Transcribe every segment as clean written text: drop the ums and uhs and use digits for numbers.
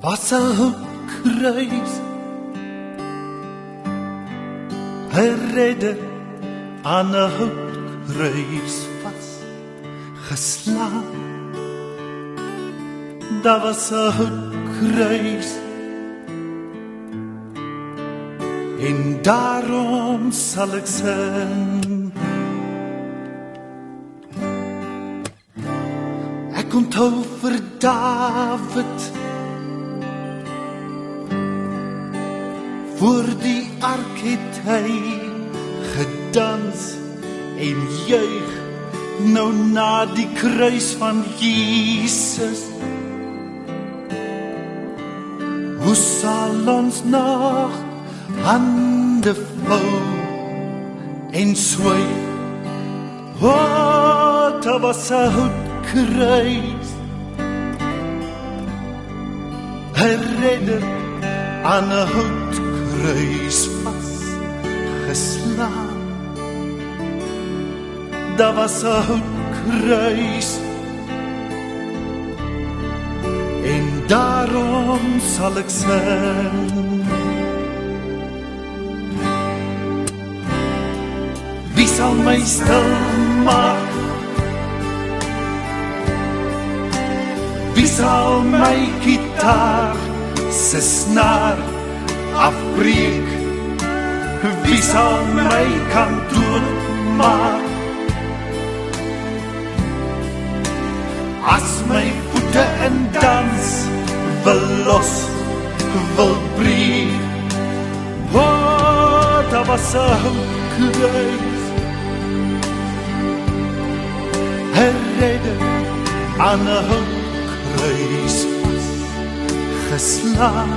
was 'n hoekkruis, 'n redder aan 'n hoekkruis vasgeslaan. Daar was 'n hoekkruis, en daarom sal ek sing. Ek onthou vir Dawid voor die ark het hy gedans en juig nou na die kruis van Jesus. Hoe sal ons nog hande vou en swyg? Wat was 'n hoekkruis, 'n redder aan 'n hoekkruis vasgeslaan. Daar was 'n hoekkruis, en daarom sal ek sing. Wie sal my stil maak? Wie sal my gitaar se snaar afbreek? Wie sal my kan doodmaak? As my voete in dans wil los, wil breek. Wat was 'n hoekkruis, 'n redder aan 'n hoekkruis vasgeslaan.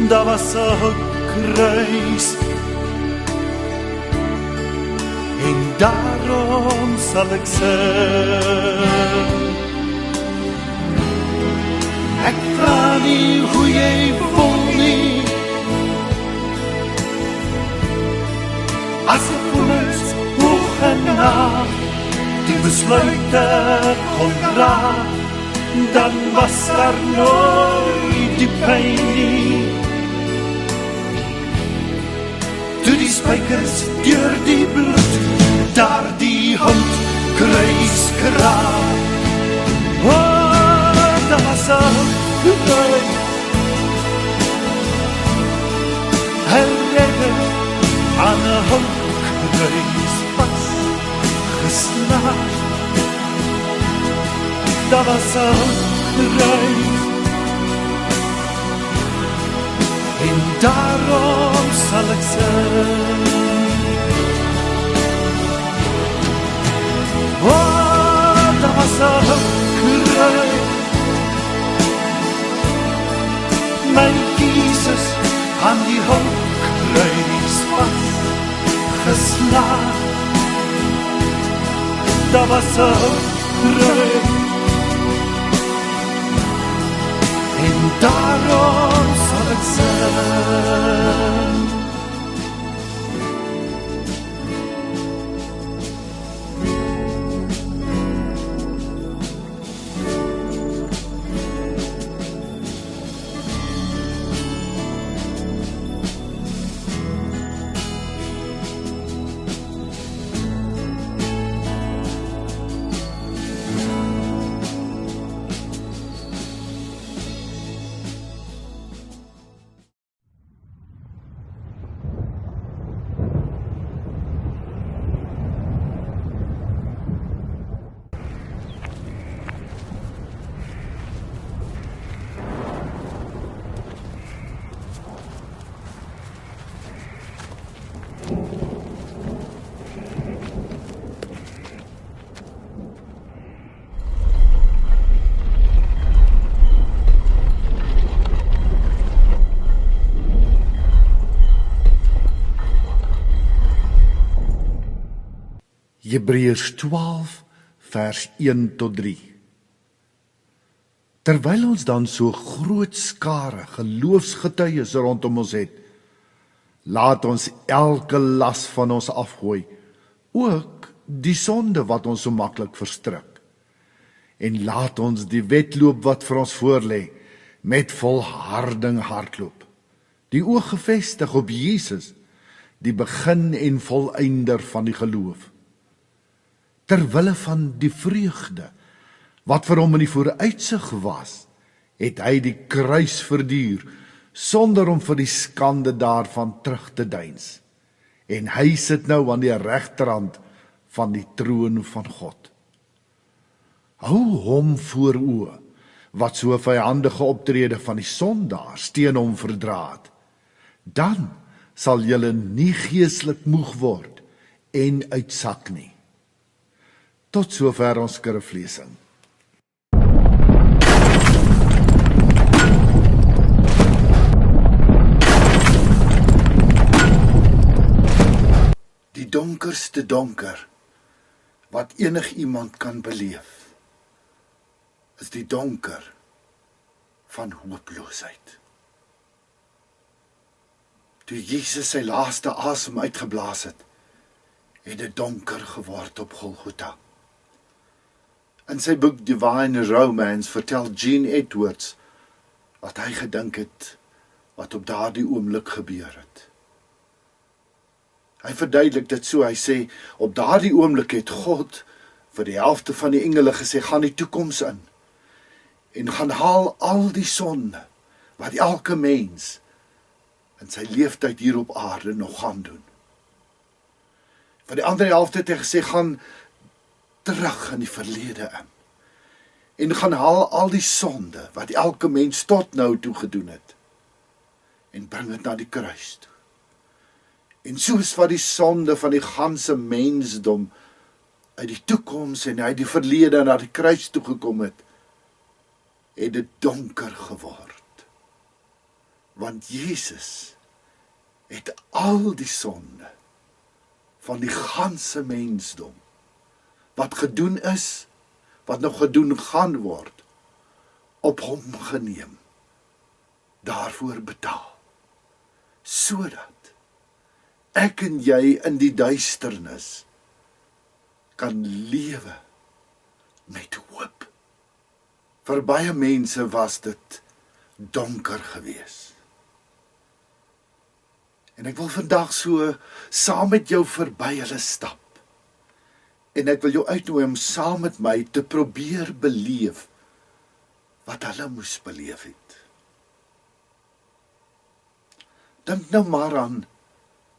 Daar was 'n hoekkruis, en daarom sal ek sing. Ek vra nie hoe jy voel nie, as ek voelens hoog en laag die besluite kon dra, dan was daar nooit die pyn nie. Toe die spykers deur die bloed daar die hoekkruis kraak. Oh, daar was 'n hoekkruis, 'n redder aan 'n hoekkruis vasgeslaan. Daar was 'n hoekkruis, en daarom sal ek sing. Oh, daar was 'n hoekkruis, my Jesus aan die hoekkruis vasgeslaan. Daar was 'n hoekkruis, en daarom sal ek sing. Hebreërs 12 vers 1 tot 3. Terwyl ons dan so groot skare geloofsgetuies rondom ons het, laat ons elke las van ons afgooi, ook die sonde wat ons so maklik verstrik. en laat ons die wedloop wat vir ons voorlê met volharding hardloop. Die oog gefestig op Jesus, die begin en volëinder van die geloof. Ter wille van die vreugde wat vir hom in die vooruitsig was, het hy die kruis verduur, sonder om vir die skande daarvan terug te deins. En hy sit nou aan die regterhand van die troon van God. Hou hom voor oë, wat so vyandige optrede van die sondaars teen hom verdra het. Dan sal julle nie geestelik moeg word en uitsak nie. Tot sover ons skriflesing. Die donkerste donker wat enig iemand kan beleef, is die donker van hooploosheid. Toe Jesus sy laaste asem uitgeblaas het dit donker geword op Golgotha. In sy boek Divine Romance vertel Gene Edwards wat hy gedink het wat op daardie oomblik gebeur het. Hy verduidelik dit so, hy sê, op daardie oomblik het God vir die helfte van die engele gesê, gaan die toekoms in en gaan haal al die sonde wat elke mens in sy leeftyd hier op aarde nog gaan doen. Vir die ander helfte het hy gesê, gaan terug in die verlede in en gaan haal al die sonde wat elke mens tot nou toe gedoen het en bring dit na die kruis toe. En soos wat die sonde van die ganse mensdom uit die toekoms en uit die verlede na die kruis toe gekom het dit donker geword. Want Jesus het al die sonde van die ganse mensdom wat gedoen is, wat nog gedoen gaan word, op hom geneem, daarvoor betaal, sodat ek en jy in die duisternis kan lewe met hoop. Vir baie mense was dit donker gewees. En ek wil vandag so saam met jou verby hulle stap. En ek wil jou uitnooi om saam met my te probeer beleef wat hulle moes beleef het. Dink nou maar aan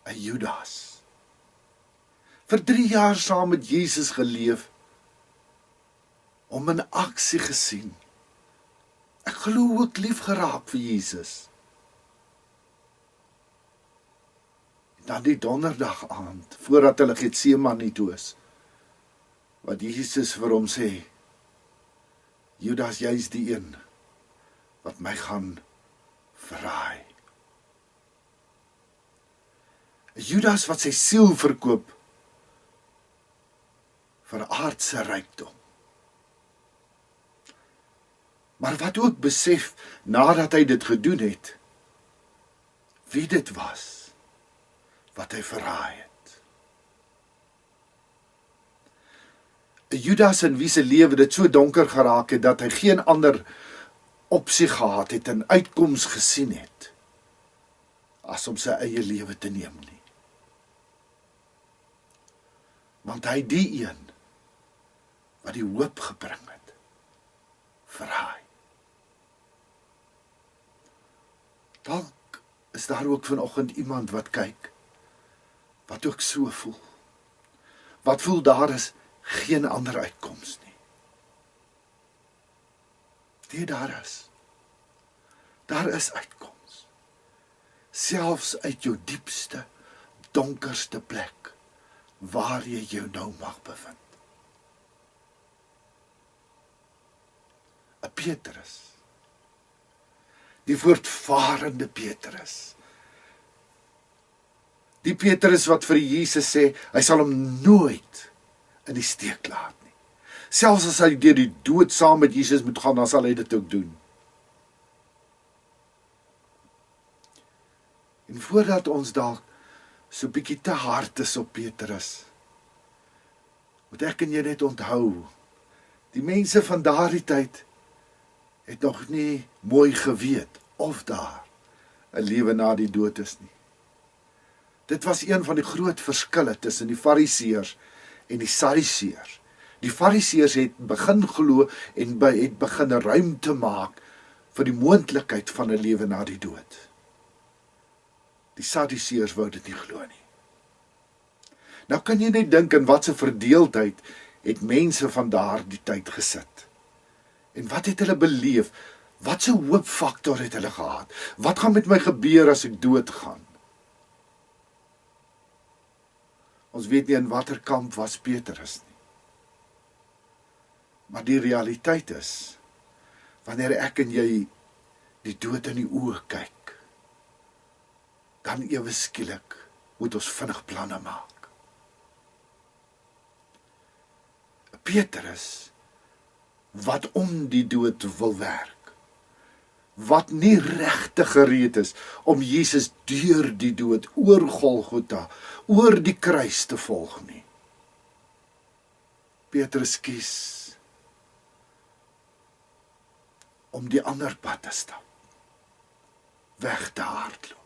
'n Judas. Vir 3 jaar saam met Jesus geleef, om in aksie gesien. Ek glo ook lief geraak vir Jesus. En dan die donderdag aand, voordat hulle Getsemane toe is, wat Jesus vir hom sê, Judas, jy is die een wat my gaan verraai. Judas wat sy siel verkoop vir aardse rykdom. Maar wat ook besef, nadat hy dit gedoen het, wie dit was, wat hy verraai het. 'n Judas in wie se lewe dit so donker geraak het, dat hy geen ander opsie gehad het en uitkoms gesien het, as om sy eie lewe te neem nie. Want hy die een, wat die hoop gebring het, verraai. Dalk is daar ook vanoggend iemand wat kyk, wat ook so voel. Wat voel daar is geen ander uitkoms nie. Nee, daar is. Daar is uitkoms. Selfs uit jou diepste, donkerste plek, waar jy jou nou mag bevind. 'n Petrus, die voortvarende Petrus, die Petrus wat vir Jesus sê, hy sal hom nooit in die steek laat nie. Selfs as hy deur die dood saam met Jesus moet gaan, dan sal hy dit ook doen. En voordat ons dalk so bietjie te hard is op Petrus, moet ek en jy net onthou, Die mense van daardie tyd het nog nie mooi geweet of daar 'n lewe na die dood is nie. Dit was een van die groot verskille tussen die Fariseërs en die Sadduseërs. Die Fariseërs het begin glo en het begin ruimte maak vir die moontlikheid van 'n lewe na die dood. Die Sadduseërs wou dit nie glo nie. Nou kan jy net dink in watse verdeeldheid het mense van daardie tyd gesit. En wat het hulle beleef? Wat 'n hoopfaktor het hulle gehad? Wat gaan met my gebeur as ek doodgaan? Ons weet nie in watter kamp was Petrus nie. Maar die realiteit is, wanneer ek en jy die dood in die oë kyk, dan ewe skielik moet ons vinnig planne maak. Petrus, wat om die dood wil werk, wat nie regtig gereed is om Jesus deur die dood, oor Golgotha, oor die kruis te volg nie. Petrus kies om die ander pad te stap, weg te hardloop.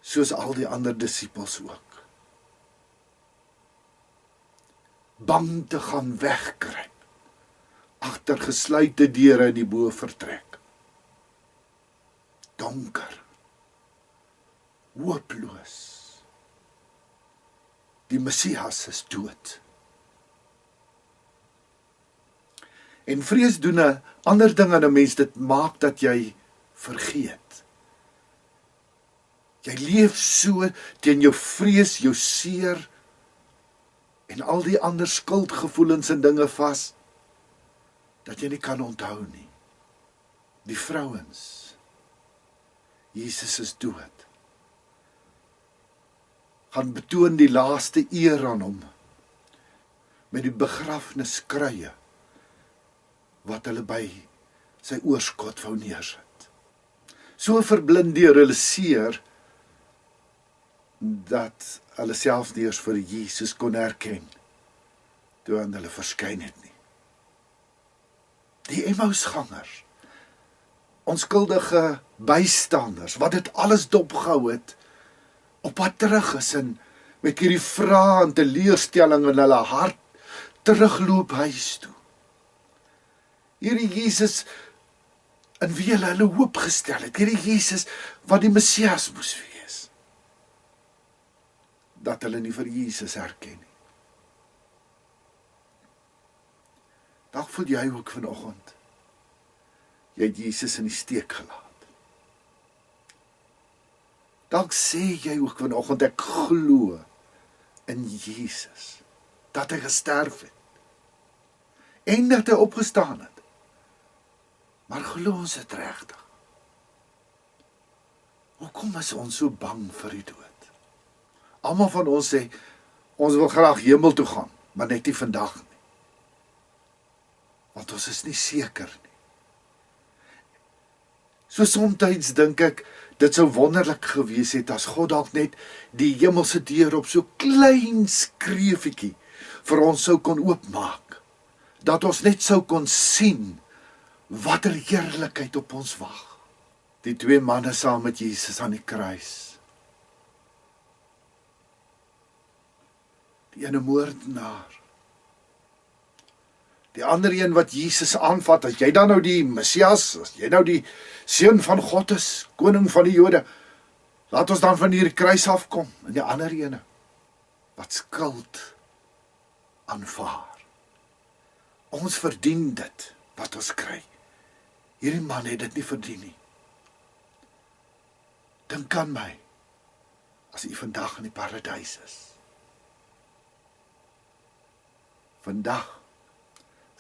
Soos al die ander disippels ook. Bang te gaan wegkruip agter gesluite deure in die bovertrek. Donker, hooploos. Die Messias is dood. En vrees doen 'n ander ding aan 'n mens, dit maak dat jy vergeet. Jy leef so teen jou vrees, jou seer en al die ander skuldgevoelens en dinge vas, dat jy nie kan onthou nie. Die vrouens, Jesus is dood. Gaan betoon die laaste eer aan hom, met die begrafniskruie, wat hulle by sy oorskot wou neersit. So verblind deur hulle seer, dat hulle self nie eens vir Jesus kon herken, toe aan hulle verskyn het nie. Die Emmausgangers, onskuldige bystanders, wat dit alles dopgehou het, op pad terug is en met hierdie vrae en teleurstelling in hulle hart, terugloop huis toe. Hierdie Jesus, in wie hulle hoop gestel het, hierdie Jesus, wat die Messias moes wees, dat hulle nie vir Jesus herken nie. Dalk voel jy ook vanoggend, jy het Jesus in die steek gelaat. Dalk sê jy ook vanoggend, ek glo in Jesus, dat hy gesterf het, en dat hy opgestaan het. Maar glo ons dit regtig? Hoekom is ons so bang vir die dood? Almal van ons sê, ons wil graag hemel toe gaan, maar net nie vandag nie. Want ons is nie seker nie. So somtyds dink ek, dit sou wonderlik gewees het, as God dalk net die hemelse deur op so klein skreefietjie vir ons sou kon oopmaak, dat ons net sou kon sien, watter heerlikheid op ons wag. Die twee manne saam met Jesus aan die kruis. Die ene moordenaar. Die ander een wat Jesus aanvat, as jy dan nou die Messias, as jy nou die seun van God is, koning van die Jode, laat ons dan van hierdie kruis afkom. En die ander ene, wat skuld aanvaar. Ons verdien dit, wat ons kry. Hierdie man het dit nie verdien nie. Dink aan my, as u vandag in die paradys is. Vandag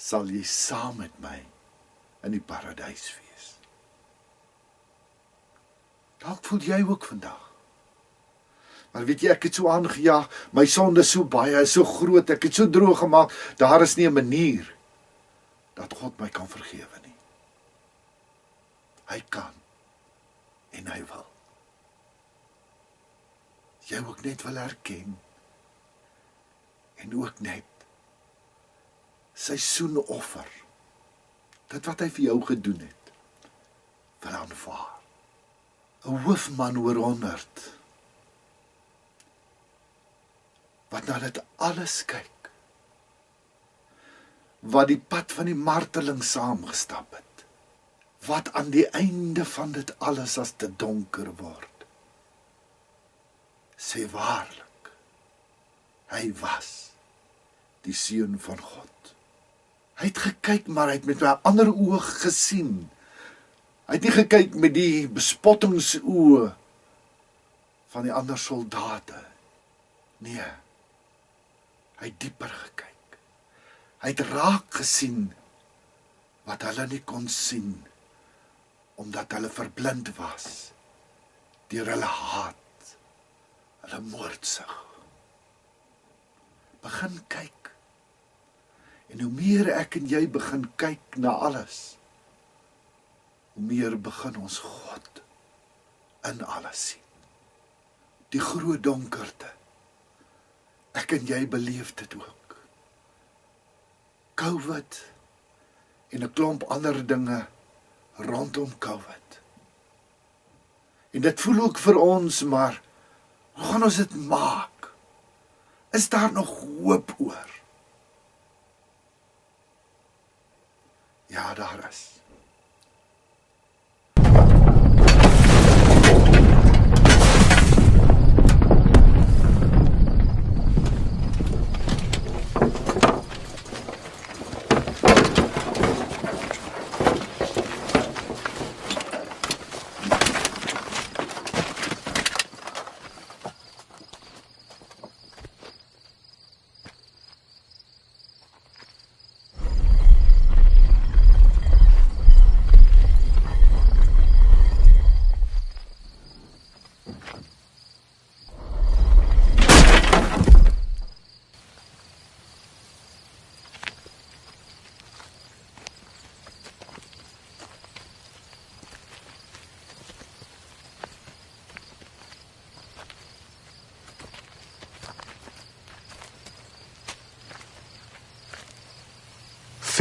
sal jy saam met my in die paradys wees. Dalk voel jy ook vandag. Maar weet jy, ek het so aangejaag, my sonde is so baie, is so groot, ek het so droog gemaak, daar is nie 'n manier dat God my kan vergewe nie. Hy kan en hy wil. Jy ook net wil herken en ook net sy soenoffer, dit wat hy vir jou gedoen het, wil aanvaar. 'n hoofman oor 100, wat na dit alles kyk, wat die pad van die marteling saamgestap het, wat aan die einde van dit alles as te donker word, sê waarlik, hy was die Seun van God. Hy het gekyk, maar hy het met 'n ander oog gesien. Hy het nie gekyk met die bespottingsoë van die ander soldate. Nee, hy het dieper gekyk. Hy het raak gesien wat hulle nie kon sien, omdat hulle verblind was deur hulle haat, hulle moordsig. Begin kyk. En hoe meer ek en jy begin kyk na alles, hoe meer begin ons God in alles sien. Die groot donkerte. Ek en jy beleef dit ook. COVID en 'n klomp ander dinge rondom COVID. En dit voel ook vir ons, maar hoe gaan ons dit maak? Is daar nog hoop oor? Ja, daar is.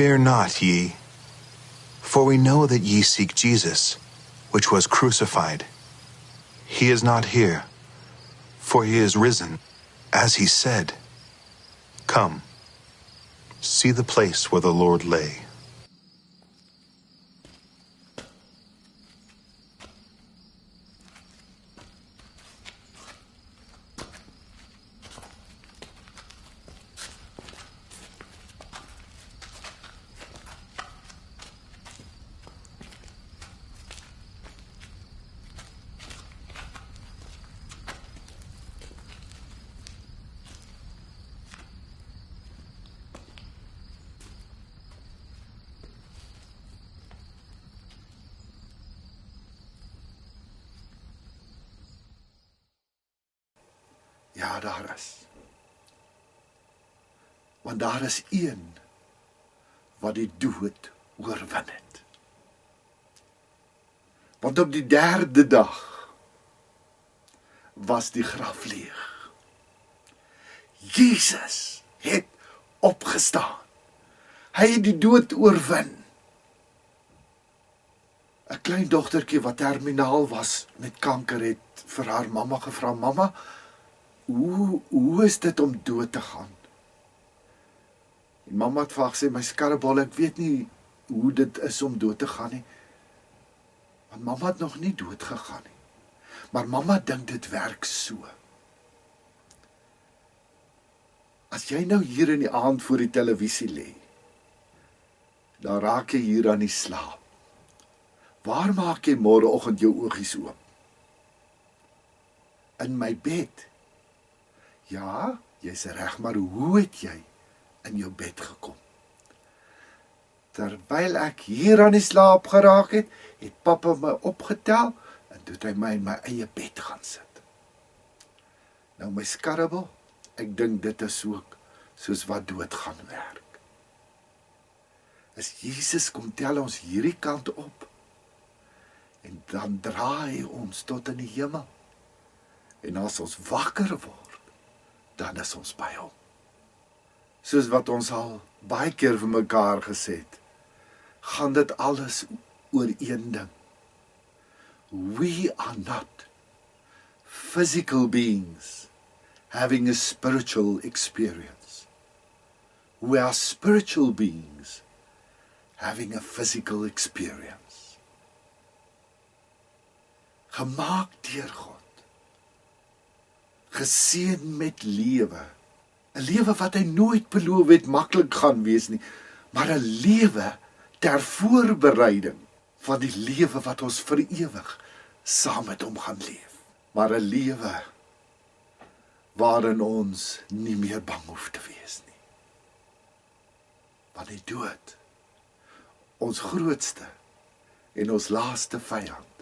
Fear not, ye, for we know that ye seek Jesus, which was crucified. He is not here, for he is risen, as he said. Come, see the place where the Lord lay. Ja, daar is. Want daar is een wat die dood oorwin het. Want op die 3de dag was die graf leeg. Jesus het opgestaan. Hy het die dood oorwin. 'n Klein dogtertjie wat terminaal was met kanker het vir haar mamma gevra, mamma, hoe is dit om dood te gaan? En mamma het vir haar gesê, my skarrebol, ek weet nie hoe dit is om dood te gaan nie. Want mamma het nog nie dood gegaan nie. Maar mamma dink dit werk so. As jy nou hier in die aand voor die televisie lê, dan raak jy hier aan die slaap. Waar maak jy môreoggend jou oogies oop? In my bed. Ja, jy's reg, maar hoe het jy in jou bed gekom? Terwyl ek hier aan die slaap geraak het, het pappa my opgetel en toe het hy my in my eie bed gaan sit. Nou my skarrebel, ek dink dit is ook soos wat dood gaan werk. As Jesus kom tel ons hierdie kant op, en dan draai ons tot in die hemel. En as ons wakker word, dan is ons by hom. soos wat ons al baie keer vir mekaar gesê het, gaan dit alles oor een ding. We are not physical beings having a spiritual experience. We are spiritual beings having a physical experience. Gemaak deur God. Geseën met lewe. 'n Lewe wat hy nooit beloof het maklik gaan wees nie, maar 'n lewe ter voorbereiding van die lewe wat ons vir ewig saam met hom gaan leef. Maar 'n lewe waarin ons nie meer bang hoef te wees nie. Want die dood, ons grootste en ons laaste vyand,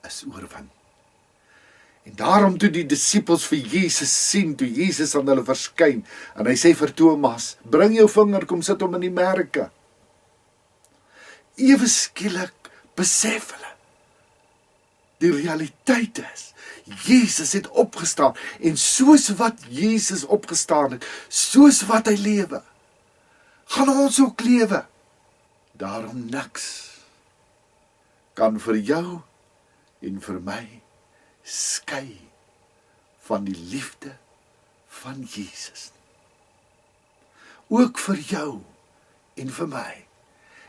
is oorwin. En daarom toe die disippels vir Jesus sien, toe Jesus aan hulle verskyn, en hy sê vir Thomas, bring jou vinger, kom sit hom in die merke. Ewe skielik besef hulle, die realiteit is, Jesus het opgestaan, en soos wat Jesus opgestaan het, soos wat hy lewe, gaan ons ook lewe. Daarom niks kan vir jou en vir my skei van die liefde van Jesus. Ook vir jou en vir my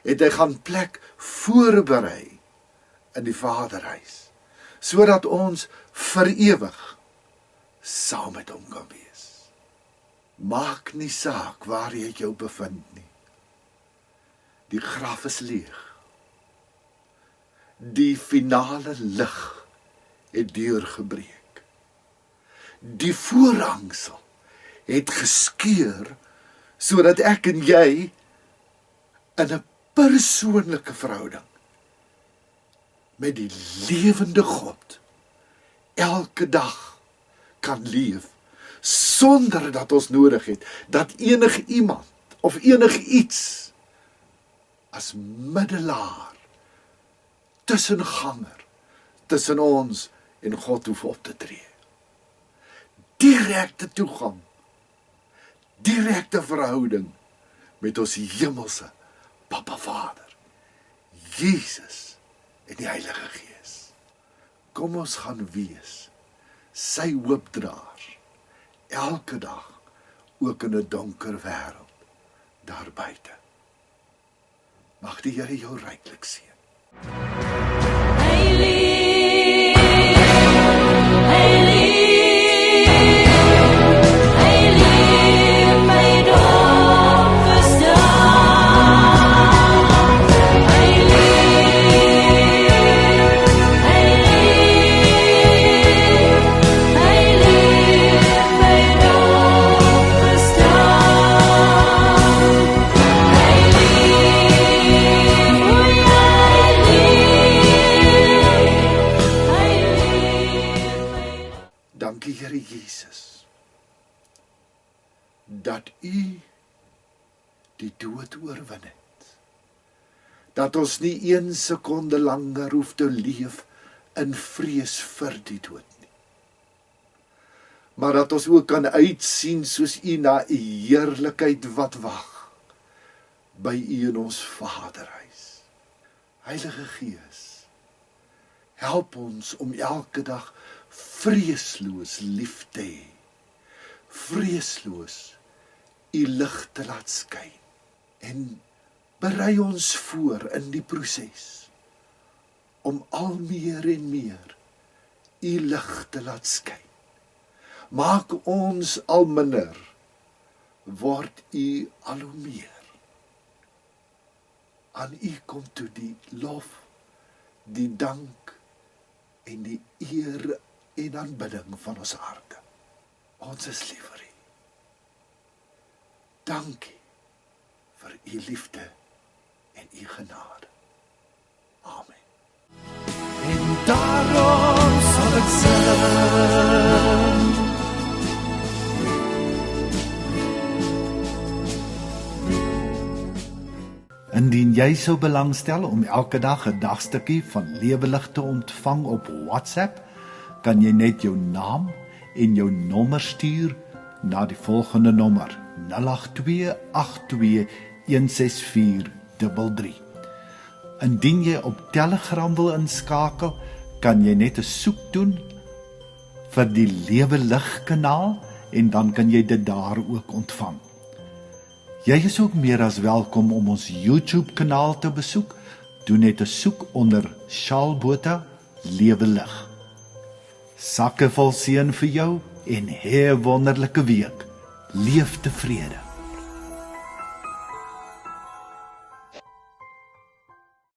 het hy gaan plek voorberei in die Vaderhuis, sodat ons vir ewig saam met hom kan wees. Maak nie saak waar jy jou bevind nie. Die graf is leeg. Die finale lig het deurgebreek. Die voorhangsel het geskeur, sodat ek en jy in 'n persoonlike verhouding met die lewende God elke dag kan leef, sonder dat ons nodig het dat enige iemand of enige iets as middelaar, tussenganger, tussen ons en God hoef op te tree. Direkte toegang, direkte verhouding met ons hemelse Papa Vader, Jesus en die Heilige Gees. Kom ons gaan wees sy hoopdraer, elke dag, ook in 'n donker wêreld, daar buite. Mag die Here jou ryklik seën. Dankie Here Jesus, dat U die dood oorwin het. Dat ons nie 1 sekonde langer hoef te leef in vrees vir die dood nie. Maar dat ons ook kan uitsien soos U na U heerlikheid wat wag, by U in ons Vaderhuis. Heilige Gees, help ons om elke dag vreesloos lief te hê, vreesloos U lig te laat skyn, en berei ons voor in die proses, om al meer en meer U lig te laat skyn. Maak ons al minder, word U al hoe meer. Aan U kom toe die lof, die dank en die eer en aanbidding van ons harte. Ons is lief vir U. Dankie vir U liefde en U genade. Amen. En daarom sal ek sing. Indien jy sou belangstel om elke dag 'n dagstukkie van Lewelig te ontvang op WhatsApp, kan jy net jou naam en jou nommer stuur na die volgende nommer: 08282164333. Indien jy op Telegram wil inskakel, kan jy net 'n soek doen vir die Lewe Lig kanaal en dan kan jy dit daar ook ontvang. Jy is ook meer as welkom om ons YouTube kanaal te besoek. Doen net 'n soek onder Shaal Botha Lewe Lig. Sakke vol seën vir jou en hê 'n wonderlike week. Leef tevrede.